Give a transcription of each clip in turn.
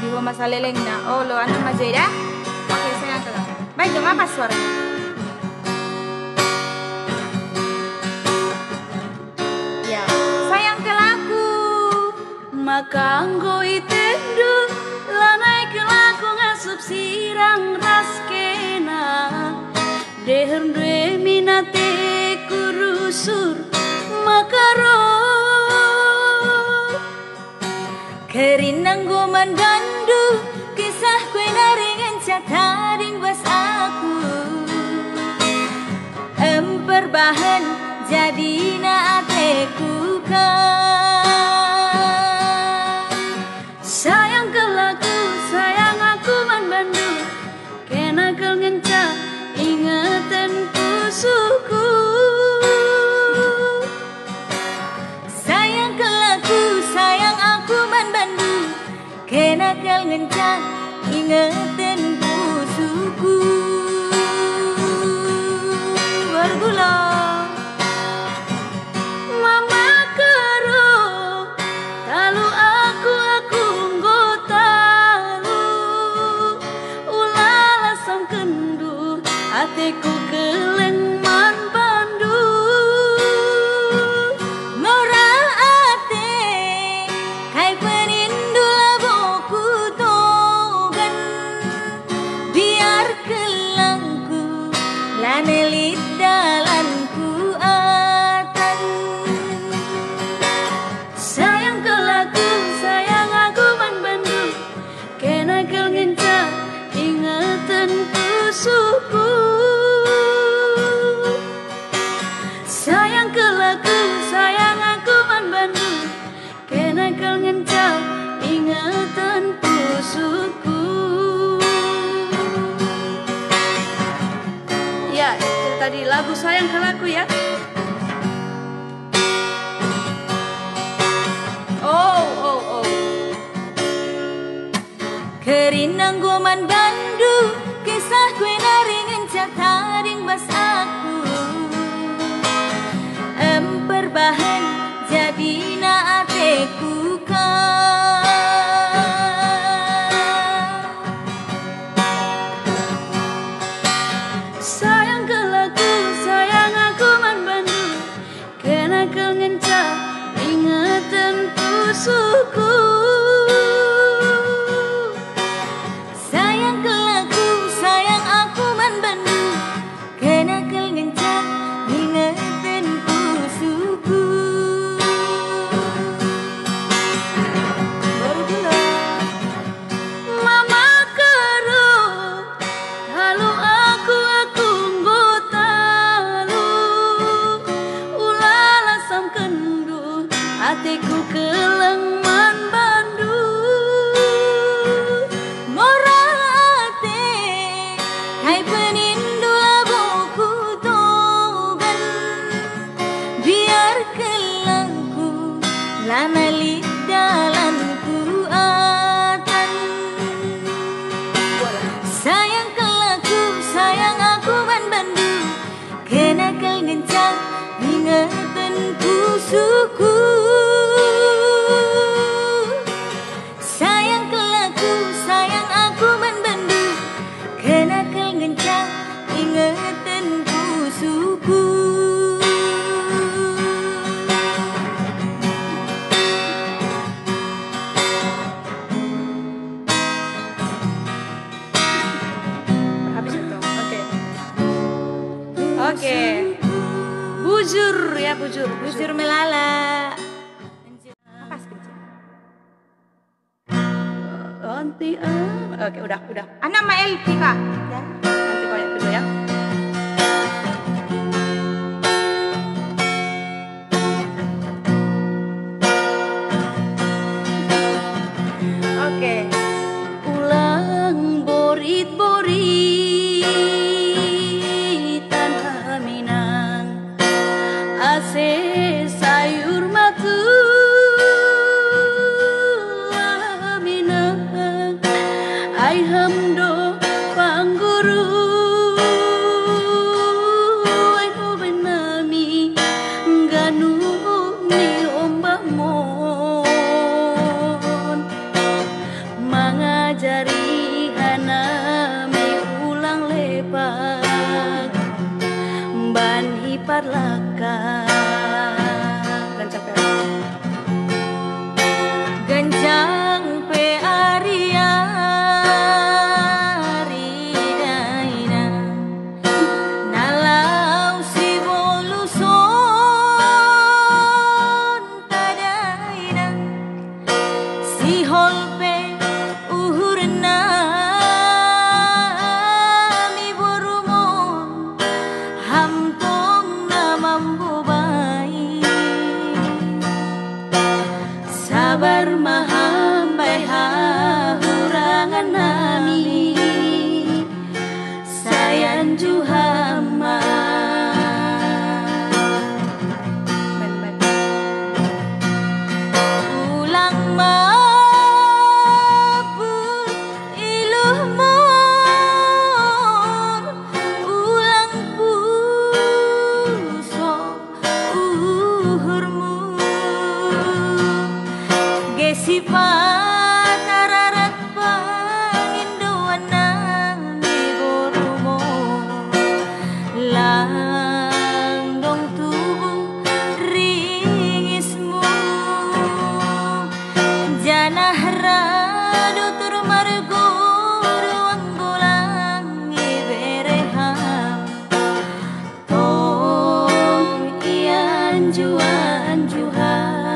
Ibu masalah leleng na. Oh lo anu majaida. Oke sayang kalau. Baik dong apa suaranya? Ya sayang kelaku maka anggo itendu lanai kelaku ngasup sirang raskena deherdue minate kurusur makaro kerinang goman gandu kisah kue naringan cataring bas aku emperbahan jadi na ateku kan sayang kelaku sayang aku man bandu kena kel ngenca ingatan pusuku sayang kelaku sayang aku man bandu kena kel ngenca ingatan pusuku bergula mama karo talu aku nggotalu ulala sam kendu atiku keleng man bandu ngora ate kai penindu laboku togan biar kelangku lanelit dalanku atan sayang kelaku sayang aku man bandu kena kel ngenca ingatan pusuku sayang kelaku sayang aku man bandu kena kel ngenca ingatan pusuku. Ya itu tadi lagu sayang kelaku ya. Oh kerinang goman bandu kisah kue naringan cataring bas aku emperbahan jadi na ateku kan sayang kelaku sayang aku man bandu kena kel ngenca ingatan pusuku sayang kelaku sayang aku man bandu kena kel ngenca ingatan pusuku baru dulu mama karo talu aku nggotalu ulala sam kendu atiku keleng man bandu ngora ate kai penindu laboku togan biar kelangku lanali dalanku atan sayang kelaku sayang aku man bandu kena kel ngencang ingatan pusuku sayang kelaku sayang aku man bandu kena kel ngencang ingatan pusuku. Habis itu oke bujur ya bujur melala apa sekejap nanti oke udah anak mael tika ya nanti koyak dulu ya. Oke ulang borit tanah Minang ase sayur matu Minang ai hamdo pangguru ai benami ganu ni ombak mon mangan jari hanami ulang lepak ban hipar laka ganjang pe aria ridaina nalau si boluson tadaina si holpe uhurna mi borumon hamtong na mambubai sabar mahambai hahurangan nami sayan juhama ulang mabur iluh mon ulang puso uhurmu gesi patararat panginduan nami borumo langdong tubuh ringismu janah radu turmargo ruang gulang ibereham tong ian juan juhan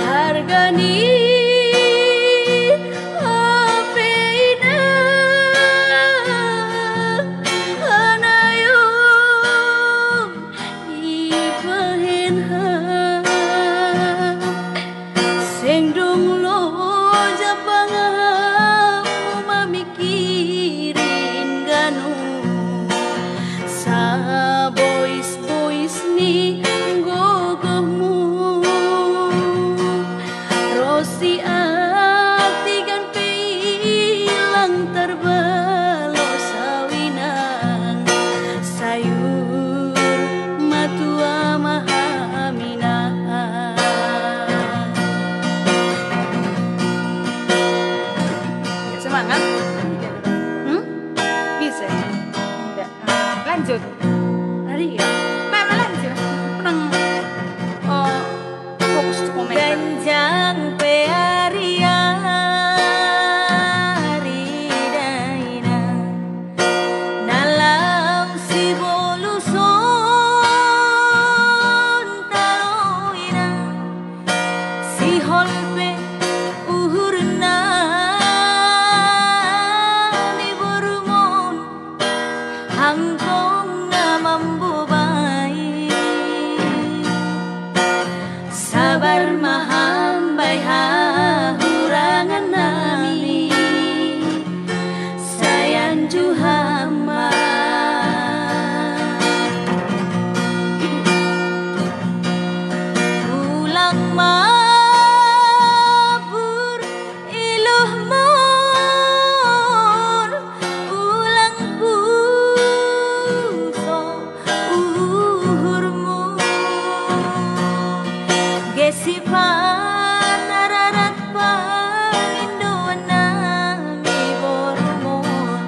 hargani apeina hanayong ipahenham sengdong lo japangam mamikirin ganu sa boys ni gogohmu rosi atigan pilang terbalo sawinang sayur matua mahamina semangat bisa enggak lanjut tadi ya mana lanjut kurang fokus ke komen ganjang pe aria ridaina nalau si boluson taloina si holpe uhurna mi borumon hangkong na mambubai sabar mahambai hahurangan nami sayan juhama ulang mabur iluh mon ulang puso uhurmu gesi patararat panginduan nami borumon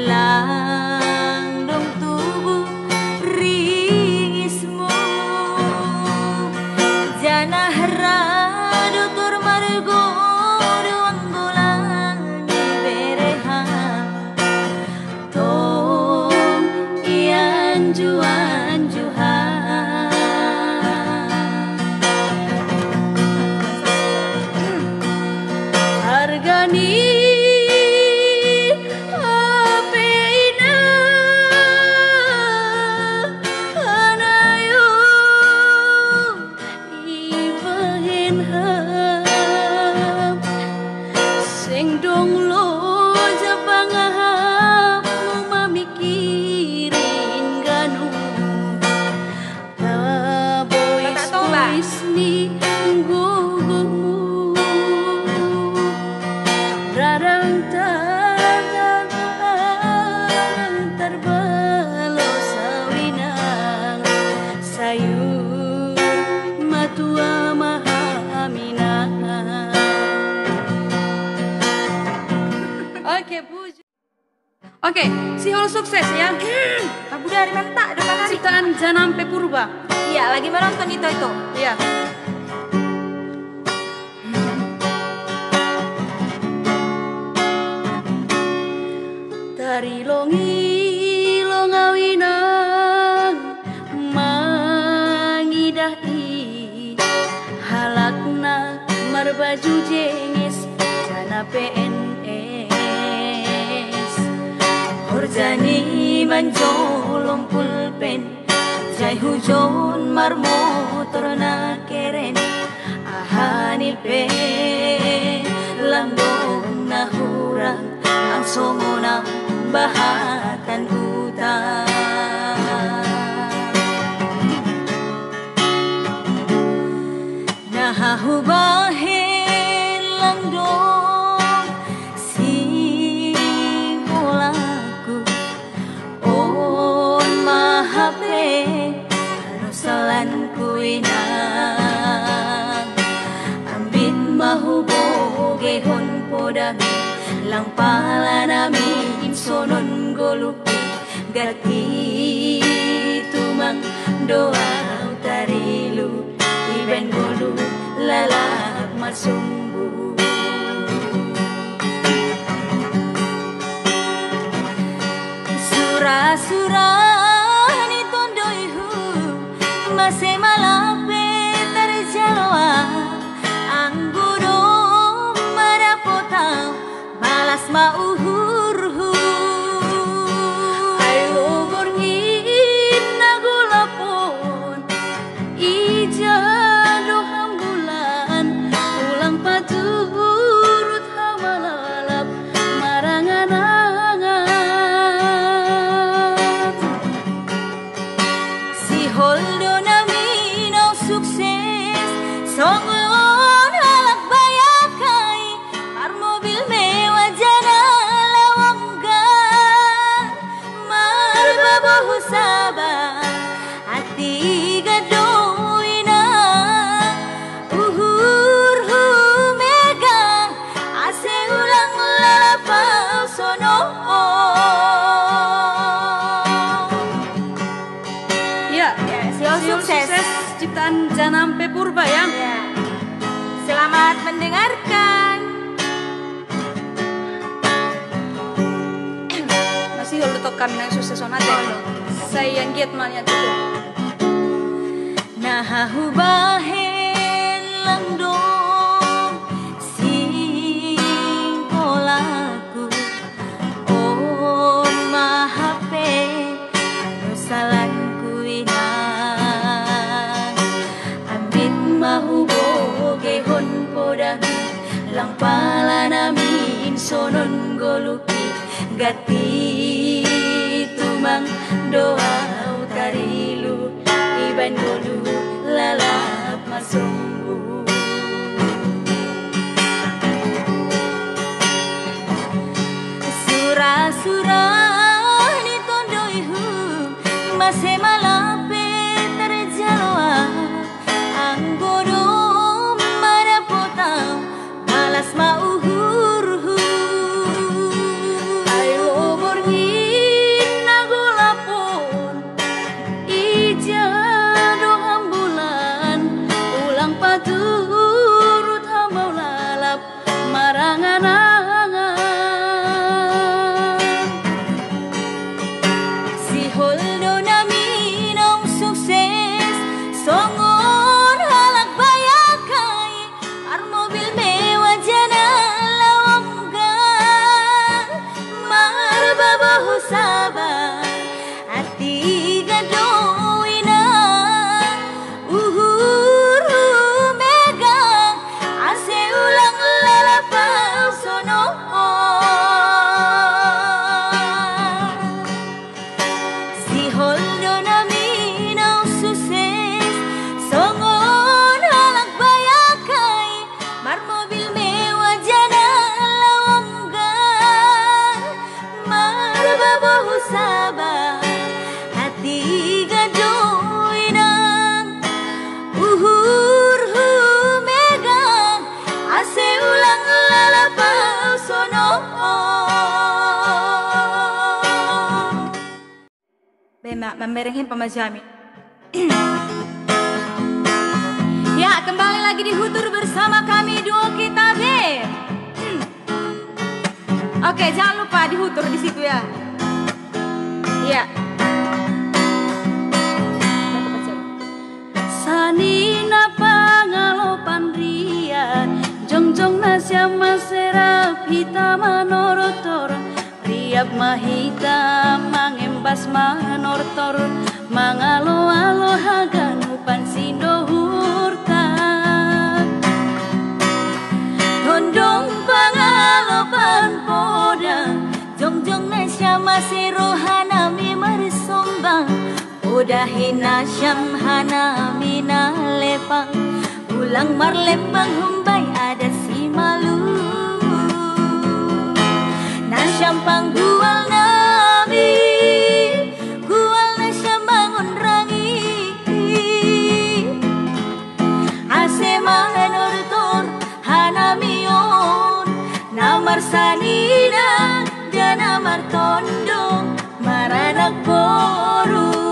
langdong tubuh ringismu janah radu turmargo ruang gulang ibereham tong ian juan juhan hargani apeina hanayong ipahenham sengdong lo japangaham mamikirin ganu tabois ni gugumu radang terbalo sawinang sayur Tua Maha Aminah. Oke, puji. Oke, Sihol sukses ya. Lagu dari Menta depan hari. Ciptaan Janampe Purba. Iya, lagi menonton itu. Iya. Tari longi longawinang mangidai halakna marbaju jengis jana PNS horjani manjolong pulpen jai hujon marmotor na keren ahanil pe langgong na hurang ang songonang bahatan utang nahahubahin lang dong simulaku on mahape halusalan ku inang ambit mahuboge hon podami lang pala namin sonon golupi gati tumang doa tarilu iben golu lalak masumbu sura-sura ni tondoihu masih malape terjaloa anggudo marapotau balas mauhurhu ayo borngin nagulapon ija doham bulan ulang paturut hamalalap marangan-angan si holdo naminaw sukses songon halak bayakai par mobil mewah jana lawanggan marbabahu sabah hati gadoina uhur hu megang ase ulang lalapau sono. Ya, Sihol sukses. Ciptaan Janampe Purba ya. Ya. Selamat mendengarkan. Masih hol tok kami nang sukses sonate. Saya yang giat malnya tuh. Nahahubahin lang dong singkolaku on mahape halusalan ku inang ambit mahuboge hon podami lang pala namin sonon golupi gati tumang doa tarilu iban golu lalap masumbu sura-sura ni tondoihu masih malape terjaloa anggodo marapotau balas mauhurhu ayo borngin nagulapon ija doham bulan ulang patu memberengin pemajami. Ya, kembali lagi di Hutur bersama kami duo kita B. Oke, jangan lupa di Hutur di situ ya. Iya. Sanina pangalopan ria, jongjong nasya maserap hitam manorotor, riap mahita mangembas manortor, mangalo-alo haganupan sindo hurta. Tondong pangalopan poda, jongjong nasya masero hanami marsombang, udah hina syam hanami nalepang, ulang marlembang humbai ada si malu. Nasyam panggual nami, gual nasyam bangun rangi, asema nortor hanamion, namar sanina dan namar tondong maranak boru.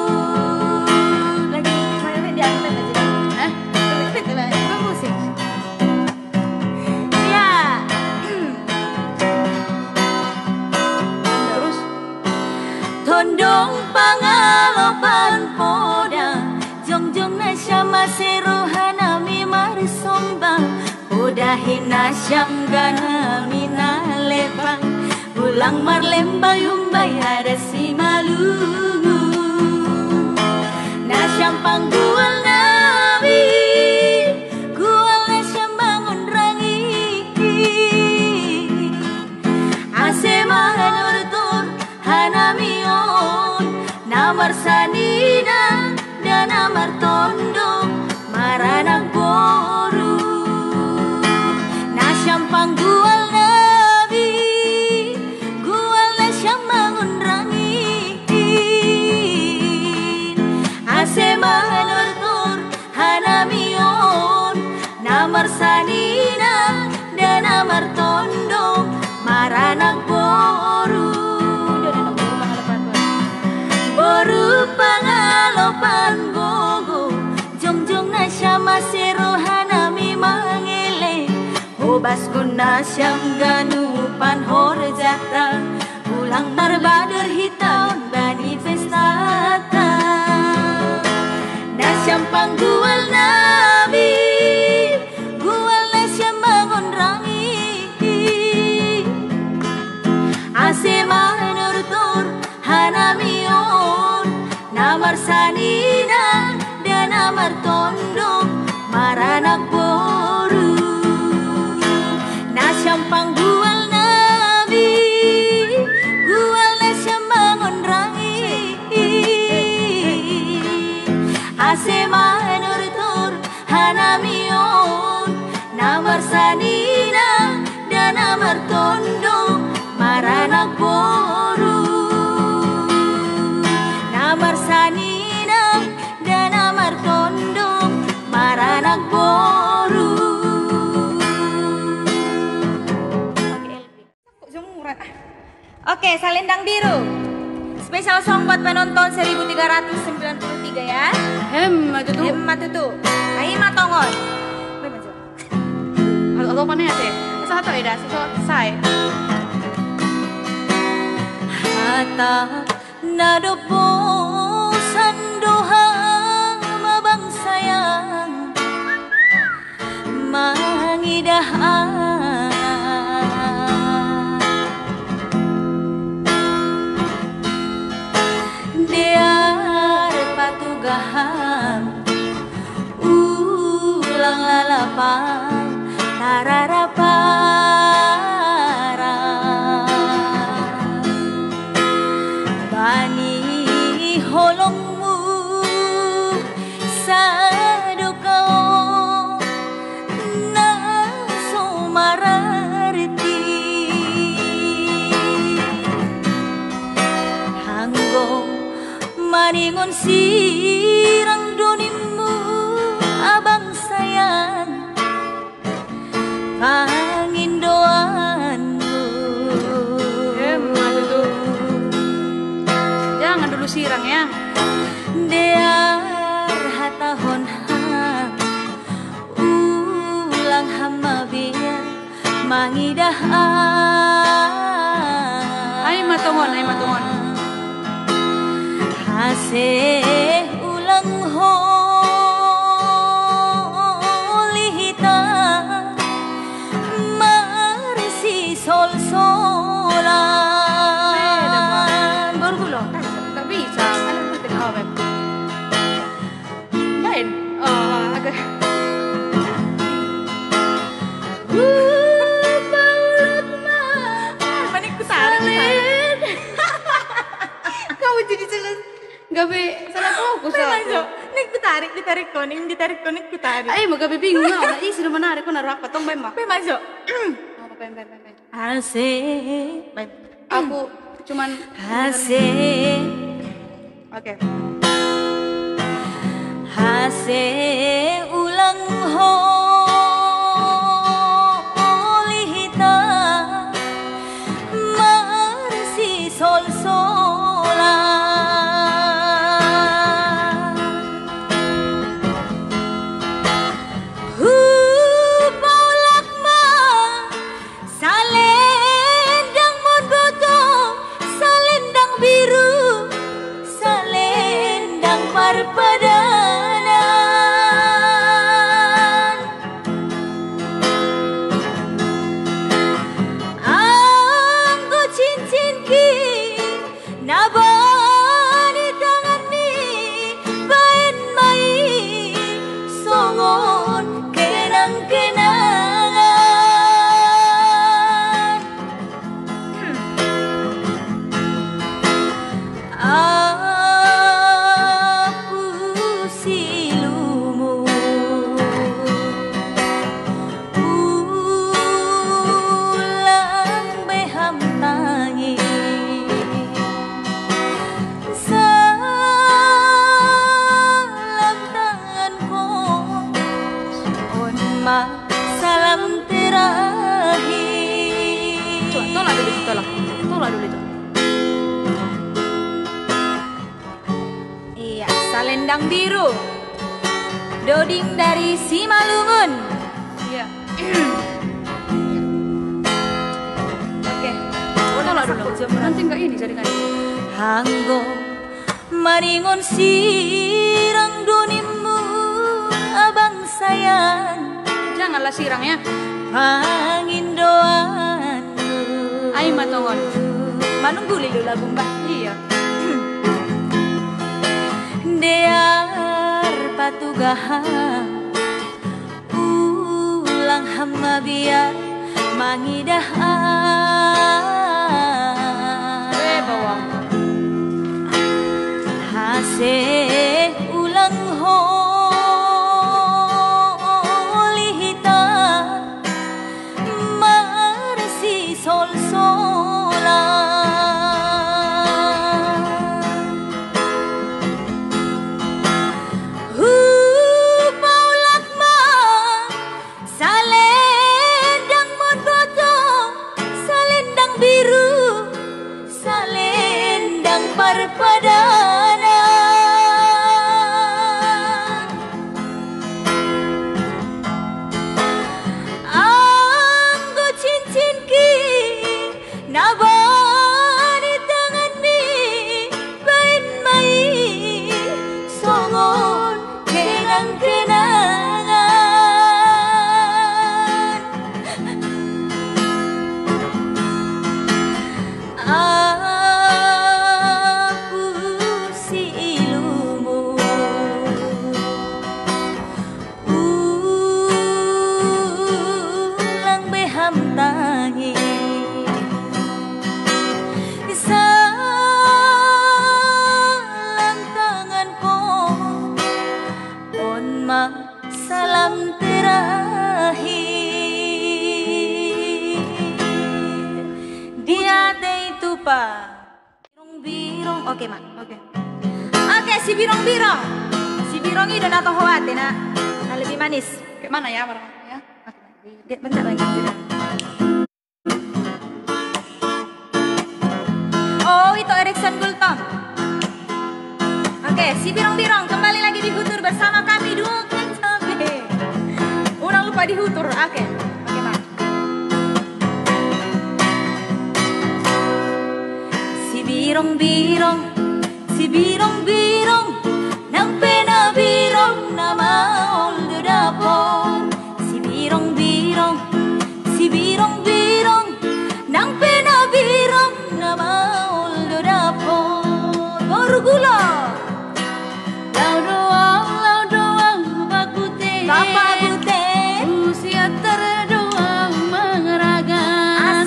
Tondong pangalopan poda, jongjong nasya masero hanami marsombang, poda hina syam ganami nalepang, ulang marlembang humbai ada si malu. Nasyam panggual nami, gual nasyam bangun rangi, asema nortor hanamion, namar sanina dan namar tondong maranak boru. Nasyam panggual nabi, gual nasyam bangun rangi, asema nortor hanamion, namar sanina dan namar tondong maranak boru. Boru pangalopan gogo, jongjong nasya masero hanami mangele, hobas kun nasyam ganupan horjata, ulang marbader hitam bani festata. Nasyam panggual nabi, gual nasyam bangun rangi, asema nortor hanamion, namar sanina dan namar tondong maranak boru. Nasyam panggual nabi, gual nasyam bangun rangi, asema nortor hanamion, namar sanina dan namar tondong maranak boru. Namar sanina dan namar tondong maranak boru. Oke, Salendang Biru. Spesial song buat penonton 1393 ya. Matutu. Matutu. Ayo matongon. Kalau mana ya teh? Satu ida, selesai. Hata nadopo sandoha mabang sayang, mangidahan dear patugahan, ulang lalapang tararapara bani holongmu sadukau na somararti hanggo maningon sirang donimu abang sayang. mangidah Ay matungon, ay matungon. hase ulang holihita marisi sol-solan. Baru dulu. Nggak bisa. Kalian penting. Oh, Beb. Lain. Oh, agak. Mana ku tarik. Kamu jadi jelas. Gabe salah fokus aku. Nek ditarik koning ku tarik. Ay, magabi bingung na. Ay, sino menarik ko narak patong Beb, ma. Pe masuk. Oh, Beb. Hase Beb. Aku cuman hase Oke. hase ulang holihita marisi sol-solan. Paulak ma salendang mon boto salendang biru salendang parpadanan. Anggo cincin ki nabani tangan ni bain mai songon kenang-kenangan. Apu silumu ulang beham tangi salam tanganku onma salam terakhir. Coba tolak dulu itu, tolak dulu itu. Iya, salendang biru doding dari Simalungun. Iya. Oke. Tolak dulu. Nanti nggak ini jadi kan. Hanggo maringon sirang dunimu abang sayang Janganlah sirang ya. angin doanmu. Ay matongon. Manunggu lilu lagu mbak. Iya. Dear patugaha ulang hama biar mangidah Bawang. hase ulang holihita marisi sol-solan. Paulak ma salendang mon boto salendang biru salendang parpadanan. Anggo cincin ki nabani tangan ni bain mai songon kenang-kenangan. Aku si ilumu ulang beham tangi salam tanganku onma salam terakhir. Dia itu pak birong. Oke mak. Oke. Oke, si birong-birong. Si birong itu nato hawate na lebih manis. Kayak mana ya barang ya? Dia bentar lagi. Oh, itu Erikson Gultom. Oke, si birong-birong kembali lagi di Hutur bersama kami dua Kecabe. Orang lupa di Hutur. Oke, mak. birong, si birong nang pena birong na maol dapon. Si birong nang pena birong na maol dapon. Baru gula. Lau doang bapak putih, usia terdoang mengeragan.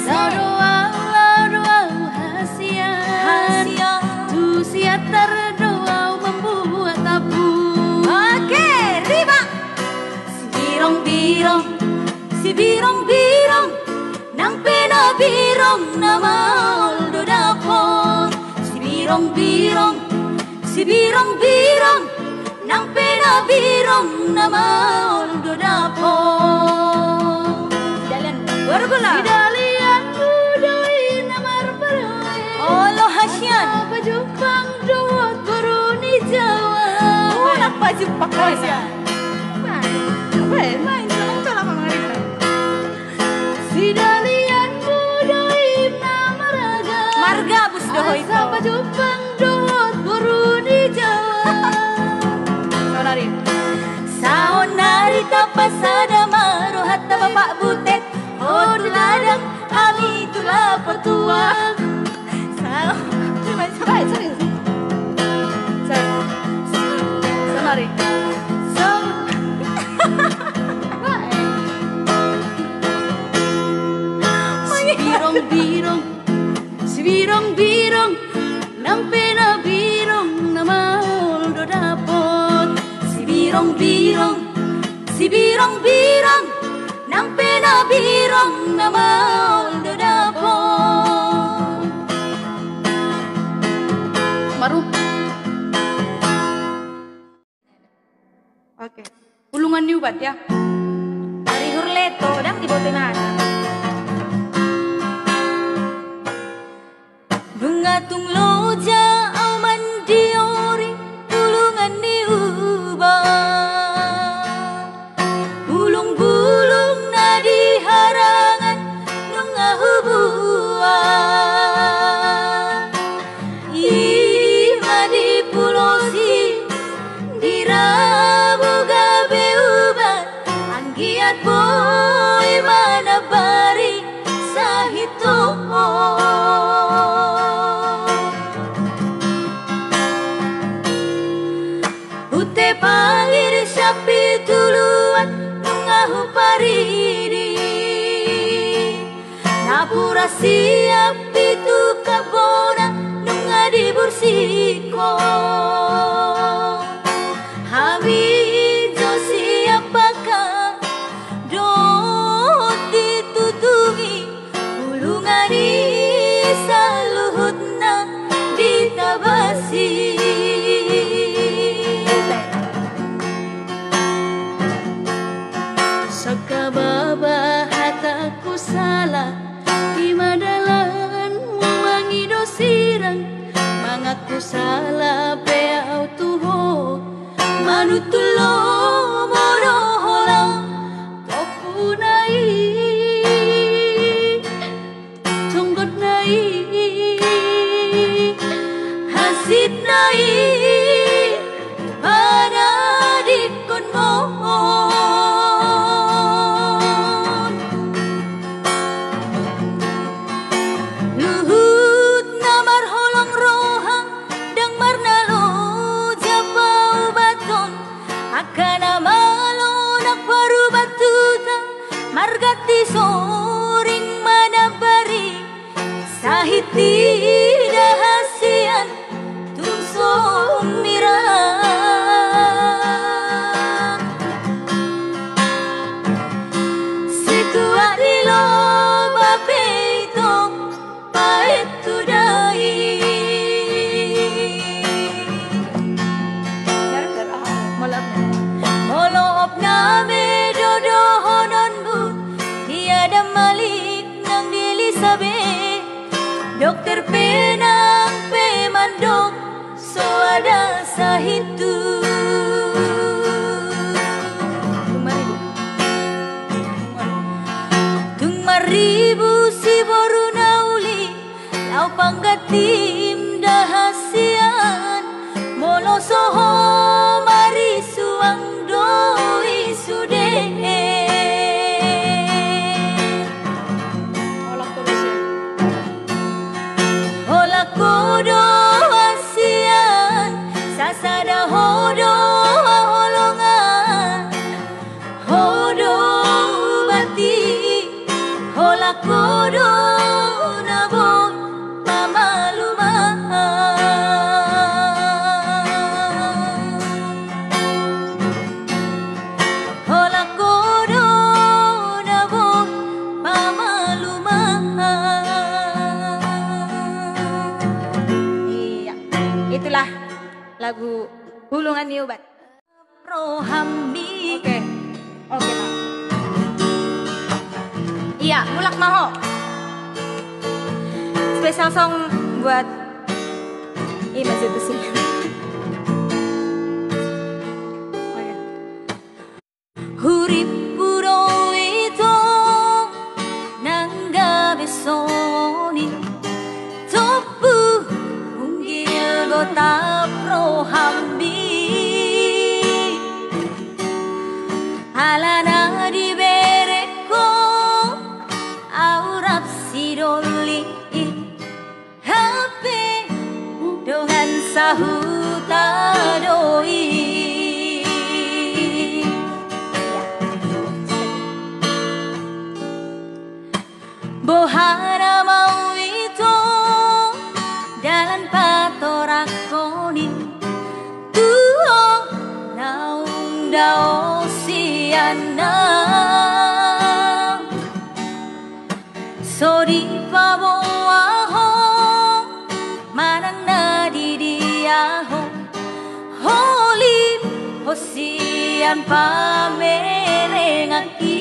Lau doang hasian, usia terdoang membuat tabu. Oke, riba. Si birong nang pena birong na maol dapon. Si birong nang pena birong na maol dapon. Bergula. Dalian budoi namar beroy. Olo hasyan. Pajupang dot beruni Jawa. Nak pajupang hasyan. Main tolong mengarif. Si dalian budoi namar raga. Marga bus dohoi. Pajupang dot beruni Jawa. Saonari tapasada maro hatta bapak butet. Oh ladang kami itulah petuah. Sorry. Si birong nang pena birong na maol dapon. Si birong nang pena birong na maol dapon. Maru. Oke. Ulungan niubat ya. Dari hurleto dan tibotenan. Bungatung loja au mandiori ulungan niubat. Bulung-bulung nadi harangan nungahubuan. Ima di pulosi dirabu gabe uban. Anggiat boy mana bari sahito. Ute pangir sapi tuluan mengahu paridi. Napura siap itu kabona nunga di bursiko. Habijo siapakah dot ditutungi ulungani saluhutna ditabasi. Sakababa hataku salah di madalan wangi dosirang mangaku salah peau tuho manutulo morohola topunai tonggot nai hasit nai pada dikon mohon. Luhut namar holong roha dang marnalo japau baton akana malo nak baru batuta margati soring manabari sahiti dahasian tumsong mirang situ adilo bapeito paetu dai. Molop na medodo hononmu tiada malik nang dilisabe. Dokter penang pemandok so ada sahitu. Tung maribu si boru nauli lau panggatim sude Hola kodo asian sasada hodo holongan hodo bati hola kodo nabon pamaluma hola kodo nabon pamaluma. Iya, itulah lagu Hulungan Niubat. Rohambi. Oke, oke Pak. Iya, mulak maho. Special song buat Masjid Besi. Oke. Hurip puro ito nangga besoni topu unggil gota prohambi alana di bereko aurap sidoli HP dengan sahuta doi Bohara mau itu dalam patorakoni tuo naung dao siana sodi paboaho manang na didiaho holi hosian pamerengaki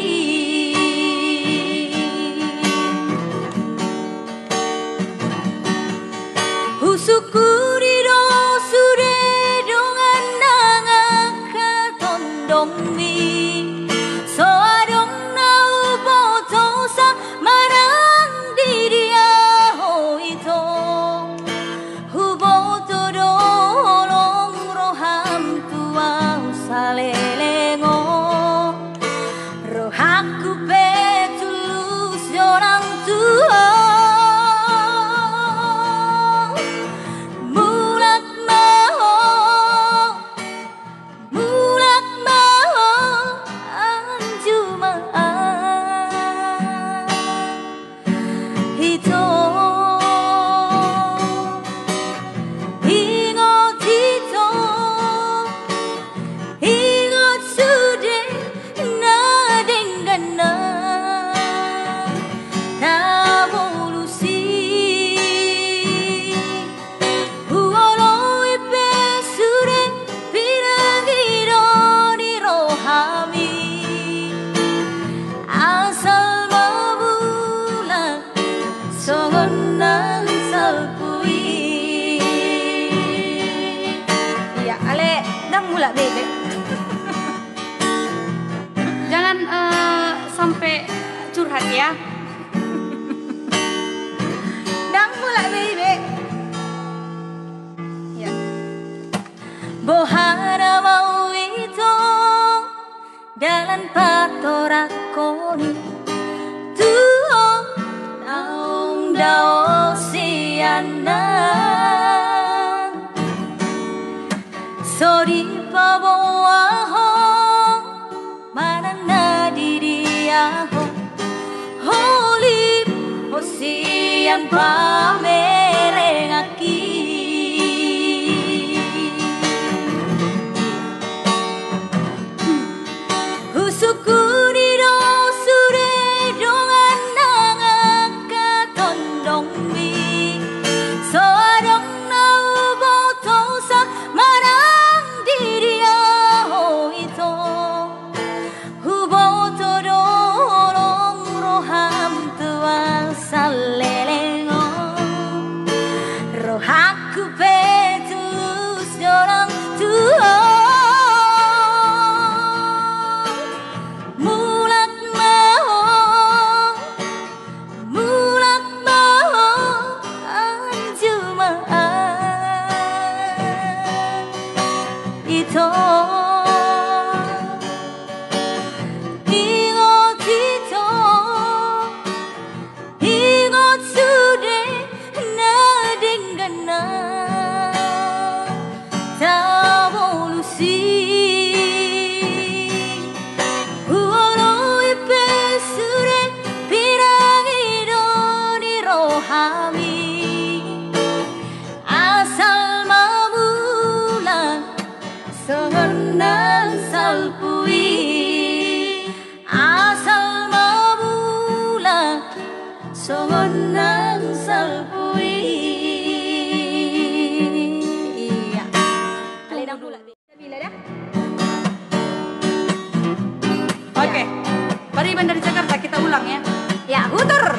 Husukuri do sude dongan nangaka tondongmi so adong nau botosa marang didia ho ito huboto dolong roham tua salelengo rohaku petulus orang tua Jangan sampai curhat ya. Dang mula baby. Ya. Bohara mau itu dalam patorakoni tuo naung dao siana sodi paboaho manana diriaho holi hosian pamerengaki husukuri do sure dongan nangaka tondongmi so adong nau botosa marang diriaho ito huboto dolong roham tua salelengo rohaku petulus orang tua Pariban dari Jakarta, kita ulang ya. Ya, hutur.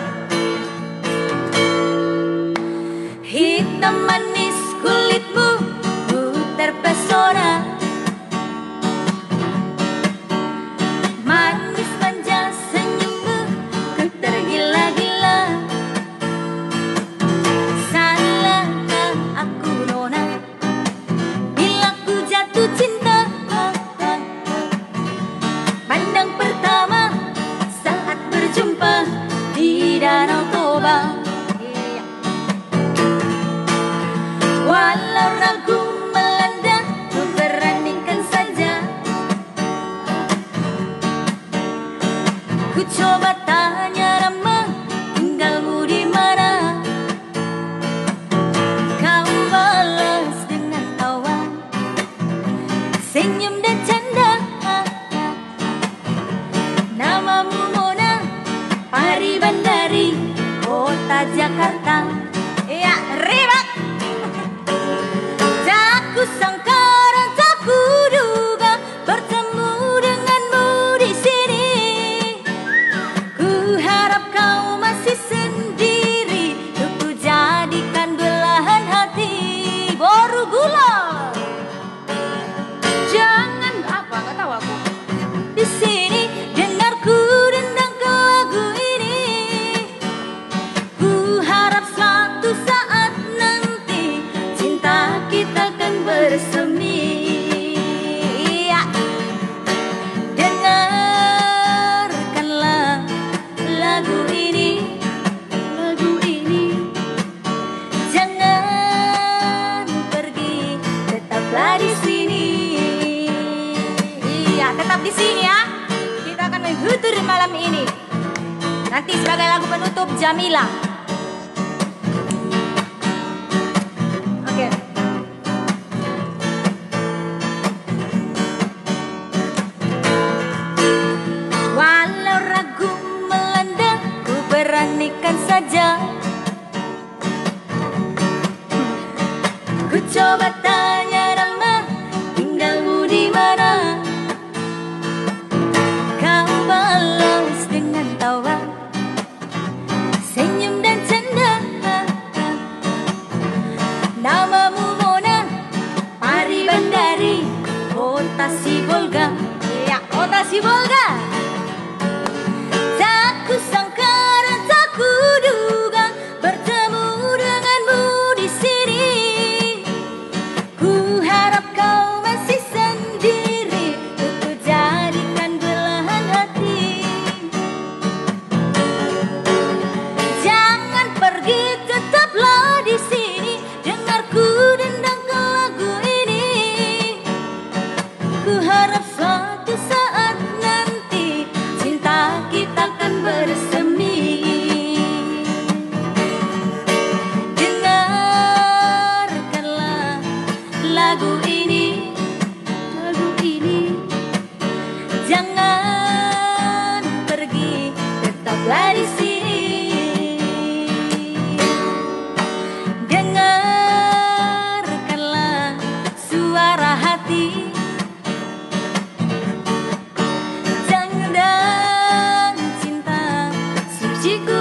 Hitam manis kulitmu, ku terpesona. Manis manja senyummu, ku tergila-gila. Salahkah aku nona, bila ku jatuh cinta? Pandang pertama saat berjumpa di Danau Toba. Walau ragu melanda, ku beranikan saja. Ku coba tanya nama, tinggalmu di mana? Kau balas dengan tawa, senyum dan canda. Namamu Mona, Pariban dari kota Jakarta. Ya, ribet. Tak kusangka dan tak kuduga bertemu denganmu di sini. Ku harap kau masih sendiri, untuk ku jadikan belahan hati. Boru gula. Jangan apa, nggak tahu aku. Di sini dengarku dendangkan lagu ini. Ku harap suatu saat nanti cinta kita akan bersemi. Ya. Dengarkanlah lagu ini, Lagu ini jangan pergi, tetaplah di sini. Iya, tetap di sini ya. Kita akan menghutur malam ini. Nanti sebagai lagu penutup Jamila. Oke. Walau ragu melanda, ku beranikan saja. Ku coba tanya nama, tinggalmu di mana? Kau balas dengan tawa, senyum dan canda. Namamu Mona, Pariban dari kota Sibolga. Ya, kota Sibolga. Tak kusangka dan tak kuduga bertemu denganmu di sini. Ku harap kau masih sendiri, untuk ku jadikan belahan hati. Jangan pergi, tetaplah di sini. Dengarku dendangkan lagu ini. Ku harap suatu saat nanti cinta kita akan bersemi. Dengarkanlah lagu ini, lagu ini jangan pergi, tetaplah di sini. Dengarkanlah suara hati, jangan cinta suciku